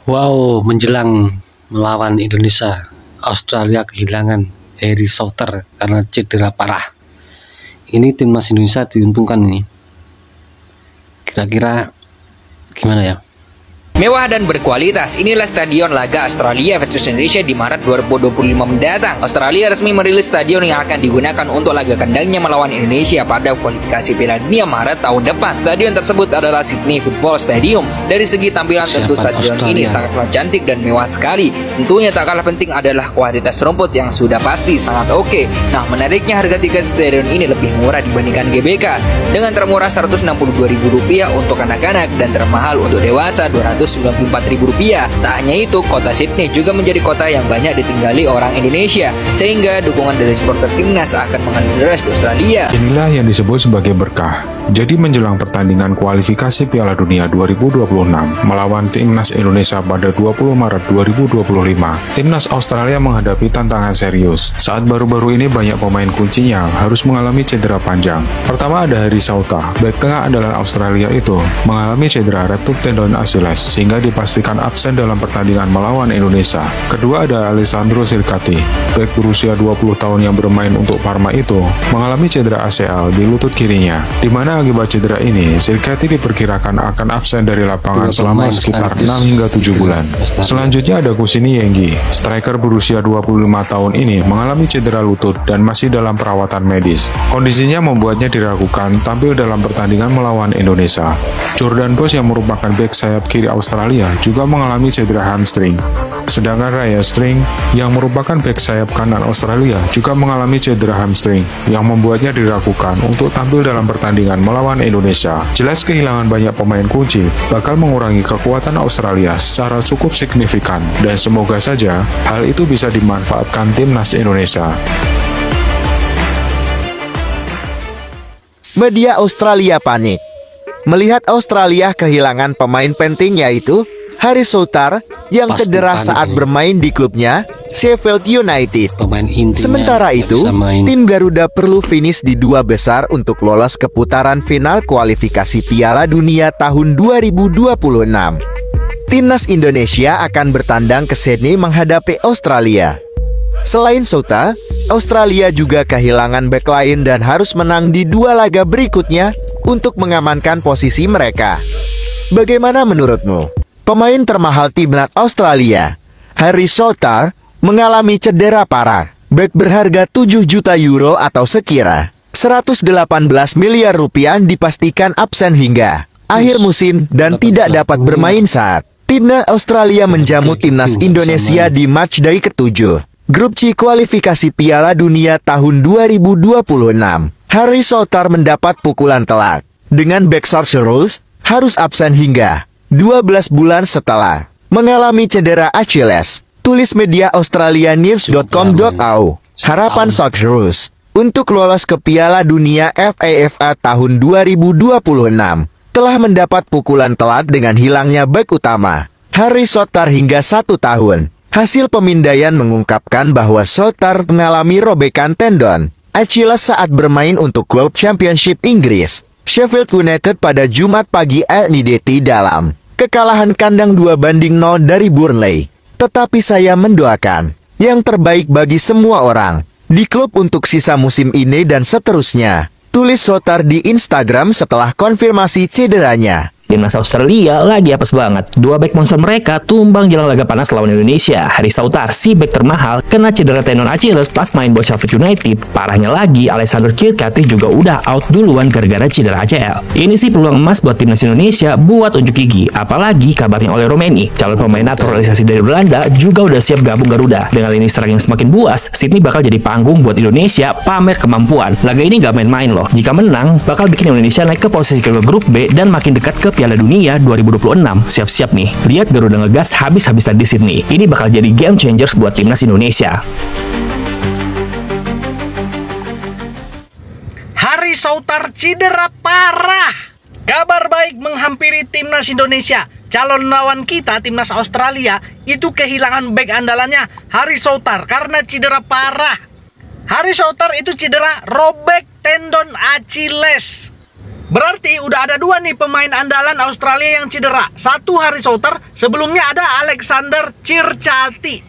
Wow, menjelang melawan Indonesia, Australia kehilangan Harry Souttar karena cedera parah. Ini timnas Indonesia diuntungkan ini. Kira-kira gimana ya? Mewah dan berkualitas, inilah stadion laga Australia versus Indonesia di Maret 2025 mendatang. Australia resmi merilis stadion yang akan digunakan untuk laga kandangnya melawan Indonesia pada kualifikasi Piala Dunia Maret tahun depan. Stadion tersebut adalah Sydney Football Stadium. Dari segi tampilan tentu stadion ini sangatlah cantik dan mewah sekali. Tentunya tak kalah penting adalah kualitas rumput yang sudah pasti sangat oke. Nah, menariknya harga tiket stadion ini lebih murah dibandingkan GBK dengan termurah Rp162.000 untuk anak-anak dan termahal untuk dewasa Rp294.000. Tak hanya itu, kota Sydney juga menjadi kota yang banyak ditinggali orang Indonesia, sehingga dukungan dari supporter timnas akan mengalir deras di Australia. Inilah yang disebut sebagai berkah. Jadi menjelang pertandingan kualifikasi Piala Dunia 2026 melawan timnas Indonesia pada 20 Maret 2025, timnas Australia menghadapi tantangan serius. Saat baru-baru ini banyak pemain kuncinya harus mengalami cedera panjang. Pertama ada Harry Souttar, bek tengah andalan Australia itu mengalami cedera rotut tendon Achilles sehingga dipastikan absen dalam pertandingan melawan Indonesia. Kedua ada Alessandro Sircati, bek berusia 20 tahun yang bermain untuk Parma itu mengalami cedera ACL di lutut kirinya, di mana akibat cedera ini Sircati diperkirakan akan absen dari lapangan selama sekitar 6 hingga 7 bulan. Selanjutnya ada Kusini Yenggi, striker berusia 25 tahun ini mengalami cedera lutut dan masih dalam perawatan medis. Kondisinya membuatnya diragukan tampil dalam pertandingan melawan Indonesia. Jordan Bos yang merupakan bek sayap kiri Australia juga mengalami cedera hamstring. Sedangkan Raya String yang merupakan bek sayap kanan Australia juga mengalami cedera hamstring yang membuatnya diragukan untuk tampil dalam pertandingan melawan Indonesia. Jelas kehilangan banyak pemain kunci bakal mengurangi kekuatan Australia secara cukup signifikan dan semoga saja hal itu bisa dimanfaatkan timnas Indonesia. Media Australia panik melihat Australia kehilangan pemain penting yaitu Harry Souttar yang cedera saat bermain di klubnya Sheffield United. Sementara itu, tim Garuda perlu finish di 2 besar untuk lolos ke putaran final kualifikasi Piala Dunia tahun 2026. Timnas Indonesia akan bertandang ke Sydney menghadapi Australia. Selain Souttar, Australia juga kehilangan bek lain dan harus menang di 2 laga berikutnya untuk mengamankan posisi mereka. Bagaimana menurutmu? Pemain termahal timnas Australia, Harry Souttar, mengalami cedera parah. Bek berharga 7 juta euro atau sekira Rp118 miliar dipastikan absen hingga akhir musim dan tidak dapat bermain saat timnas Australia menjamu timnas Indonesia di matchday ke-7 Grup C kualifikasi Piala Dunia tahun 2026. Harry Souttar mendapat pukulan telak dengan bek Charles harus absen hingga 12 bulan setelah mengalami cedera Achilles. Tulis media Australia News.com.au. Harapan Charles untuk lolos ke Piala Dunia FIFA tahun 2026 telah mendapat pukulan telak dengan hilangnya bek utama Harry Souttar hingga 1 tahun. Hasil pemindaian mengungkapkan bahwa Souttar mengalami robekan tendon Achilles saat bermain untuk klub Championship Inggris Sheffield United pada Jumat pagi NIDT dalam kekalahan kandang 2-0 dari Burnley. Tetapi saya mendoakan yang terbaik bagi semua orang di klub untuk sisa musim ini dan seterusnya. Tulis Souttar di Instagram setelah konfirmasi cederanya. Timnas Australia lagi apes banget. 2 bek monster mereka tumbang jelang laga panas lawan Indonesia. Harry Souttar, si bek termahal, kena cedera tendon Achilles pas main buat Sheffield United. Parahnya lagi, Alessandro Sircati juga udah out duluan gara-gara cedera ACL. Ini sih peluang emas buat timnas Indonesia buat unjuk gigi. Apalagi kabarnya oleh Romeni, calon pemain naturalisasi dari Belanda, juga udah siap gabung Garuda. Dengan lini serang yang semakin buas, Sydney bakal jadi panggung buat Indonesia pamer kemampuan. Laga ini gak main-main loh. Jika menang, bakal bikin Indonesia naik ke posisi kedua grup B dan makin dekat ke Piala Dunia 2026. Siap-siap nih, lihat Garuda ngegas habis-habisan di Sydney. Ini bakal jadi game changers buat timnas Indonesia. Harry Souttar cedera parah. Kabar baik menghampiri timnas Indonesia. Calon lawan kita, timnas Australia, itu kehilangan bek andalannya Harry Souttar karena cedera parah. Harry Souttar itu cedera robek tendon Achilles. Berarti udah ada 2 nih pemain andalan Australia yang cedera. Satu Harry Souttar, sebelumnya ada Alexander Tjirchati.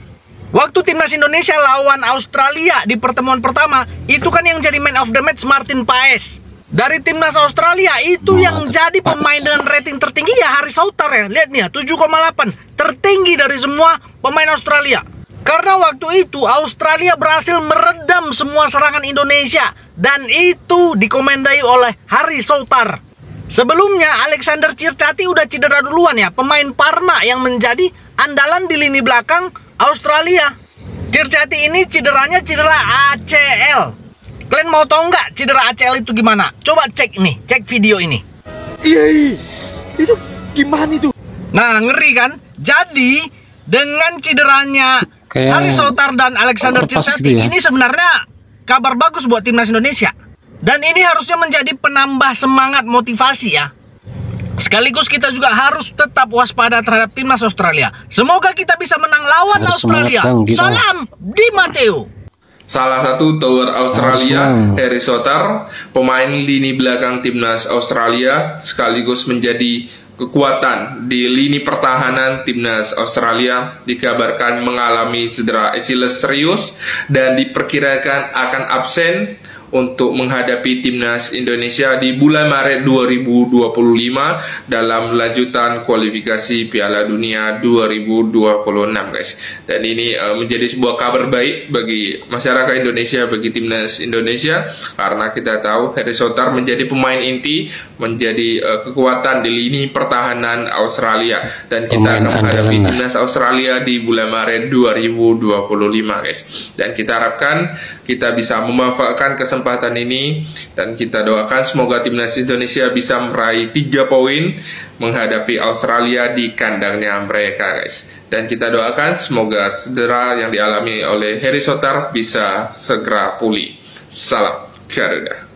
Waktu timnas Indonesia lawan Australia di pertemuan pertama, itu kan yang jadi man of the match Martin Paes. Dari timnas Australia itu yang jadi pemain dengan rating tertinggi ya Harry Souttar ya. Lihat nih ya, 7,8. Tertinggi dari semua pemain Australia. Karena waktu itu Australia berhasil meredam semua serangan Indonesia. Dan itu dikomandai oleh Harry Souttar. Sebelumnya Alexander Tjirchati udah cedera duluan ya. Pemain Parma yang menjadi andalan di lini belakang Australia. Tjirchati ini cederanya cedera ACL. Kalian mau tahu nggak cedera ACL itu gimana? Coba cek nih, cek video ini. Iya, itu gimana itu? Nah, ngeri kan? Jadi dengan cederanya Harry Souttar dan Alexander Tjirchati gitu ya. ini sebenarnya kabar bagus buat timnas Indonesia. Dan ini harusnya menjadi penambah semangat motivasi ya. Sekaligus kita juga harus tetap waspada terhadap timnas Australia. Semoga kita bisa menang lawan Australia. Salam Di Matteo. Salah satu tower Australia, Harry Souttar, pemain lini belakang timnas Australia, sekaligus menjadi kekuatan di lini pertahanan timnas Australia, dikabarkan mengalami cedera Achilles serius dan diperkirakan akan absen untuk menghadapi timnas Indonesia di bulan Maret 2025 dalam lanjutan kualifikasi Piala Dunia 2026 guys. Dan ini menjadi sebuah kabar baik bagi masyarakat Indonesia, bagi timnas Indonesia, karena kita tahu Harry Souttar menjadi pemain inti, menjadi kekuatan di lini pertahanan Australia, dan kita akan menghadapi timnas Australia di bulan Maret 2025 guys. Dan kita harapkan kita bisa memanfaatkan kesempatan ini, dan kita doakan semoga timnas Indonesia bisa meraih 3 poin menghadapi Australia di kandangnya mereka guys. Dan kita doakan semoga cedera yang dialami oleh Harry Souttar bisa segera pulih. Salam Garuda.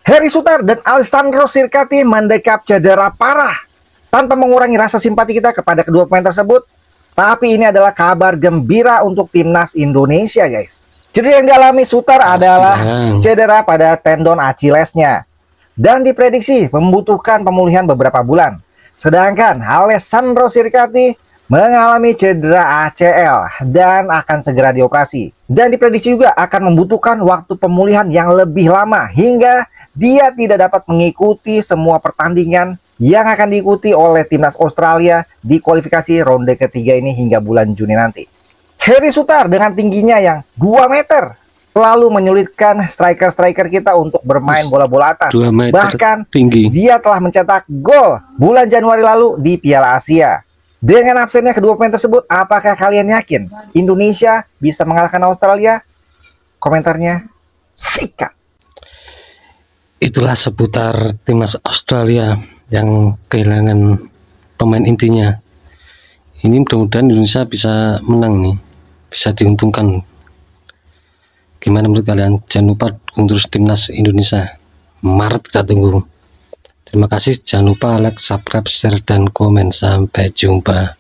Harry Souttar dan Alessandro Tjirchati mendekap cedera parah. Tanpa mengurangi rasa simpati kita kepada kedua pemain tersebut, tapi ini adalah kabar gembira untuk timnas Indonesia guys. Cedera yang dialami Souttar adalah cedera pada tendon Achillesnya dan diprediksi membutuhkan pemulihan beberapa bulan. Sedangkan Alessandro Tjirchati mengalami cedera ACL dan akan segera dioperasi. Dan diprediksi juga akan membutuhkan waktu pemulihan yang lebih lama hingga dia tidak dapat mengikuti semua pertandingan yang akan diikuti oleh timnas Australia di kualifikasi ronde ketiga ini hingga bulan Juni nanti. Harry Souttar dengan tingginya yang 2 meter lalu menyulitkan striker-striker kita untuk bermain bola-bola atas. Bahkan tinggi. Dia telah mencetak gol bulan Januari lalu di Piala Asia. Dengan absennya kedua pemain tersebut, apakah kalian yakin Indonesia bisa mengalahkan Australia? Komentarnya sikat. Itulah seputar timnas Australia yang kehilangan pemain intinya. Ini mudah-mudahan Indonesia bisa menang nih, bisa diuntungkan. Gimana menurut kalian? Jangan lupa dukung terus timnas Indonesia. Maret kita tunggu. Terima kasih. Jangan lupa like, subscribe, share, dan komen. Sampai jumpa.